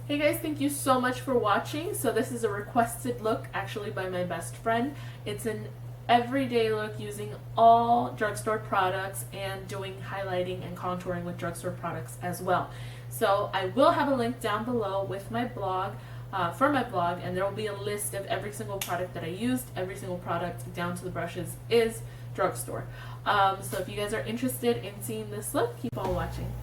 Hey guys, thank you so much for watching. So this is a requested look actually by my best friend. It's an everyday look using all drugstore products and doing highlighting and contouring with drugstore products as well. So I will have a link down below with my blog, for my blog, and there will be a list of every single product that I used. Every single product down to the brushes is drugstore. So if you guys are interested in seeing this look, keep on watching.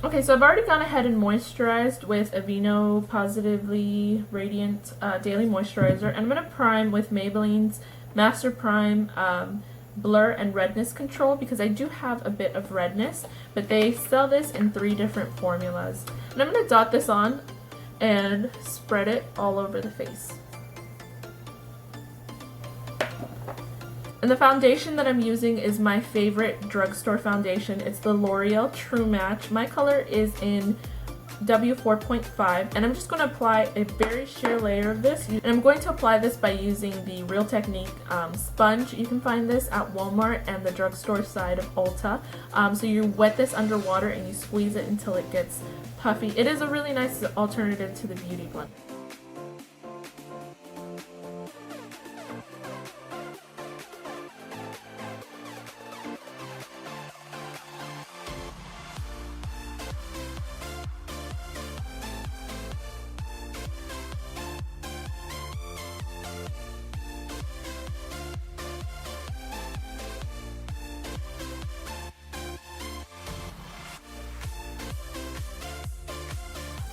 Okay, so I've already gone ahead and moisturized with Aveeno Positively Radiant Daily Moisturizer, and I'm going to prime with Maybelline's Master Prime Blur and Redness Control because I do have a bit of redness, but they sell this in 3 different formulas. And I'm going to dot this on and spread it all over the face. And the foundation that I'm using is my favorite drugstore foundation. It's the L'Oreal True Match. My color is in W4.5, and I'm just going to apply a very sheer layer of this. And I'm going to apply this by using the Real Technique sponge. You can find this at Walmart and the drugstore side of Ulta. So you wet this under water and you squeeze it until it gets puffy. It is a really nice alternative to the Beauty Blend.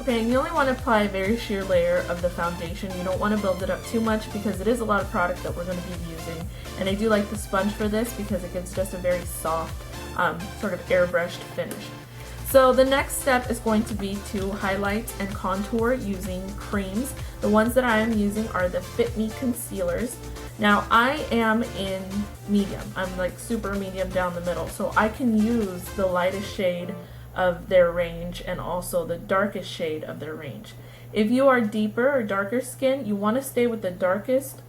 Okay, and you only want to apply a very sheer layer of the foundation. You don't want to build it up too much because it is a lot of product that we're going to be using. And I do like the sponge for this because it gives just a very soft, sort of airbrushed finish. So the next step is going to be to highlight and contour using creams. The ones that I am using are the Fit Me concealers. Now I am in medium. I'm like super medium down the middle, so I can use the lightest shade of their range and also the darkest shade of their range. If you are deeper or darker skin, you want to stay with the darkest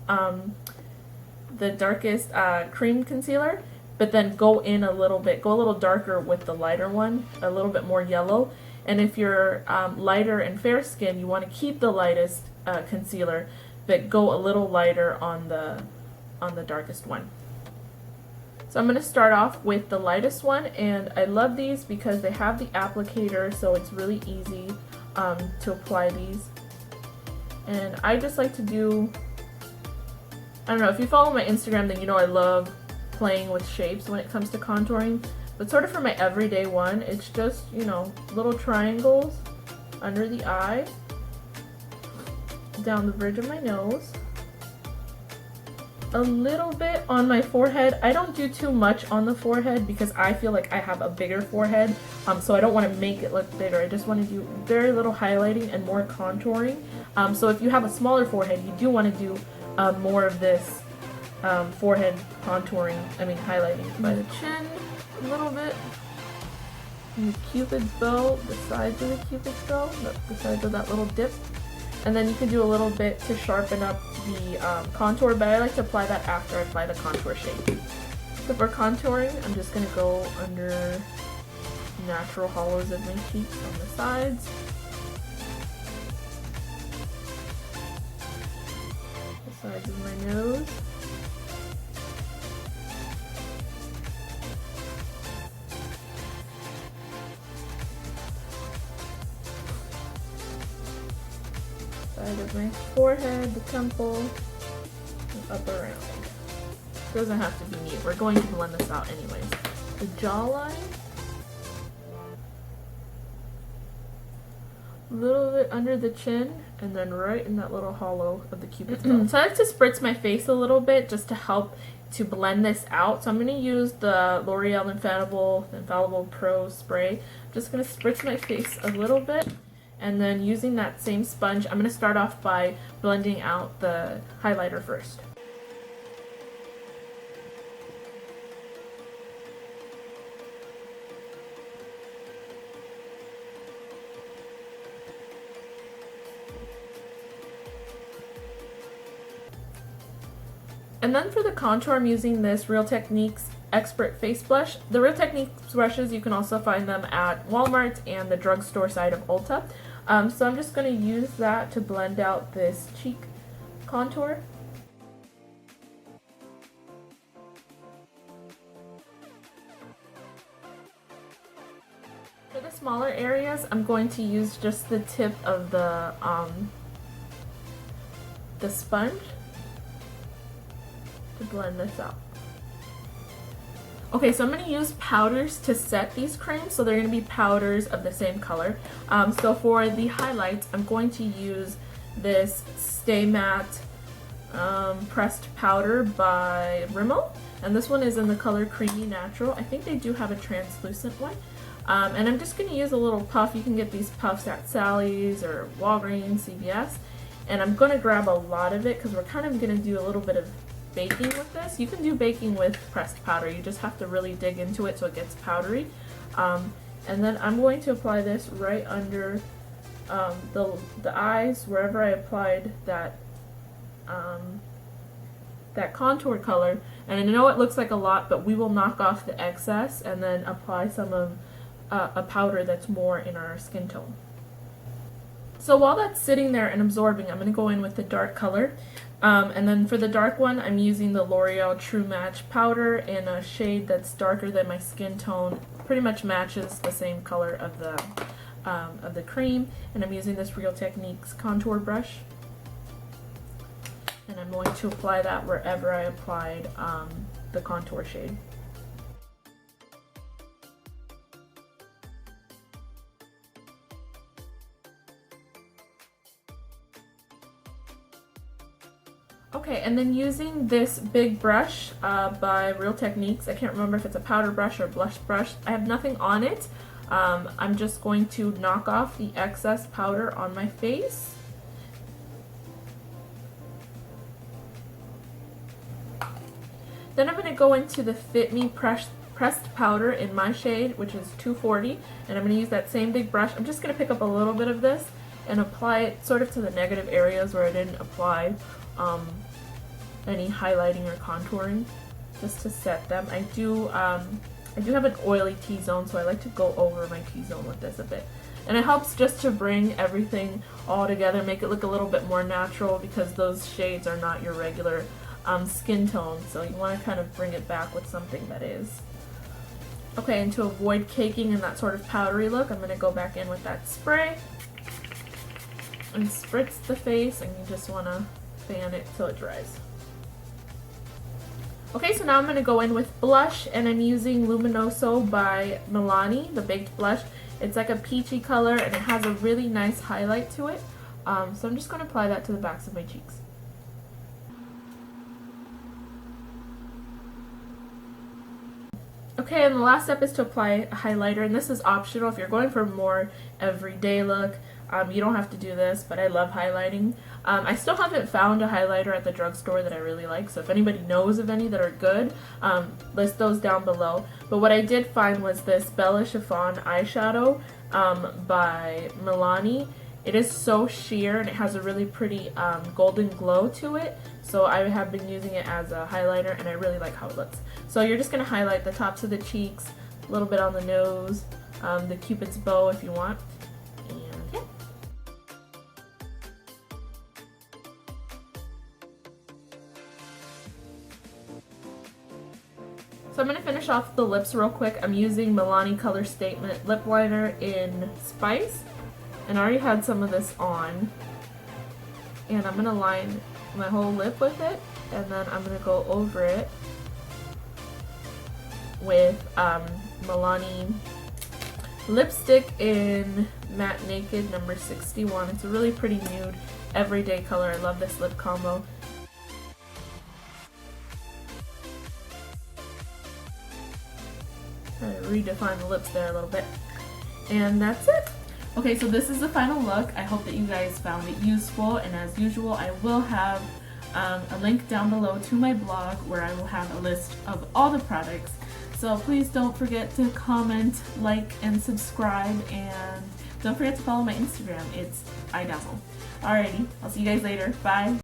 cream concealer, but then go in a little bit, go a little darker with the lighter one, a little bit more yellow. And if you're lighter and fair skin, you want to keep the lightest concealer, but go a little lighter on the darkest one. So I'm going to start off with the lightest one, and I love these because they have the applicator, so it's really easy to apply these. And I just like to do, I don't know, if you follow my Instagram, then you know I love playing with shapes when it comes to contouring. But sort of for my everyday one, it's just, you know, little triangles under the eye, down the bridge of my nose, a little bit on my forehead. I don't do too much on the forehead because I feel like I have a bigger forehead, so I don't want to make it look bigger. I just want to do very little highlighting and more contouring. So if you have a smaller forehead, you do want to do more of this forehead contouring, highlighting by the chin a little bit. And the cupid's bow, the sides of the cupid's bow, the sides of that little dip. And then you can do a little bit to sharpen up the contour, but I like to apply that after I apply the contour shade. So for contouring, I'm just going to go under natural hollows of my cheeks on the sides. The sides of my nose. Side of my forehead, the temple, and up around. Doesn't have to be neat. We're going to blend this out anyways. The jawline, a little bit under the chin, and then right in that little hollow of the cupid's bow. So I like to spritz my face a little bit just to help to blend this out. So I'm going to use the L'Oreal Infallible Pro Spray. I'm just going to spritz my face a little bit. And then using that same sponge, I'm going to start off by blending out the highlighter first. And then for the contour, I'm using this Real Techniques Expert Face Blush. The Real Techniques brushes, you can also find them at Walmart and the drugstore side of Ulta. So I'm just going to use that to blend out this cheek contour. For the smaller areas, I'm going to use just the tip of the sponge to blend this out. Okay, so I'm going to use powders to set these creams, so they're going to be powders of the same color. So for the highlights, I'm going to use this Stay Matte pressed powder by Rimmel, and this one is in the color Creamy Natural. I think they do have a translucent one. And I'm just going to use a little puff. You can get these puffs at Sally's or Walgreens, CVS. And I'm going to grab a lot of it because we're kind of going to do a little bit of baking with this. You can do baking with pressed powder. You just have to really dig into it so it gets powdery. And then I'm going to apply this right under the eyes, wherever I applied that that contour color. And I know it looks like a lot, but we will knock off the excess and then apply some of a powder that's more in our skin tone. So while that's sitting there and absorbing, I'm going to go in with the dark color. And then for the dark one, I'm using the L'Oreal True Match powder in a shade that's darker than my skin tone. Pretty much matches the same color of the cream. And I'm using this Real Techniques contour brush. And I'm going to apply that wherever I applied the contour shade. Okay, and then using this big brush by Real Techniques, I can't remember if it's a powder brush or blush brush, I have nothing on it. I'm just going to knock off the excess powder on my face. Then I'm going to go into the Fit Me pressed powder in my shade, which is 240, and I'm going to use that same big brush. I'm just going to pick up a little bit of this and apply it sort of to the negative areas where I didn't apply any highlighting or contouring, just to set them. I do have an oily T-zone, so I like to go over my T-zone with this a bit. And it helps just to bring everything all together, make it look a little bit more natural, because those shades are not your regular skin tone, so you want to kind of bring it back with something that is. Okay, and to avoid caking in that sort of powdery look, I'm going to go back in with that spray and spritz the face, and you just want to fan it till it dries. Okay, so now I'm going to go in with blush, and I'm using Luminoso by Milani, the baked blush. It's like a peachy color, and it has a really nice highlight to it. So I'm just going to apply that to the backs of my cheeks. Okay, and the last step is to apply a highlighter, and this is optional if you're going for a more everyday look. You don't have to do this, but I love highlighting. I still haven't found a highlighter at the drugstore that I really like, so if anybody knows of any that are good, list those down below. But what I did find was this Bella Chiffon eyeshadow by Milani. It is so sheer, and it has a really pretty golden glow to it, so I have been using it as a highlighter, and I really like how it looks. So you're just going to highlight the tops of the cheeks, a little bit on the nose, the Cupid's bow if you want. So I'm going to finish off the lips real quick. I'm using Milani Color Statement Lip Liner in Spice. And I already had some of this on. And I'm going to line my whole lip with it. And then I'm going to go over it with Milani lipstick in Matte Naked number 61. It's a really pretty nude, everyday color. I love this lip combo. Redefine the lips there a little bit, and that's it. Okay, so this is the final look. I hope that you guys found it useful, and as usual I will have a link down below to my blog where I will have a list of all the products. So please don't forget to comment, like, and subscribe, and don't forget to follow my Instagram. It's iDazzle. Alrighty, I'll see you guys later. Bye.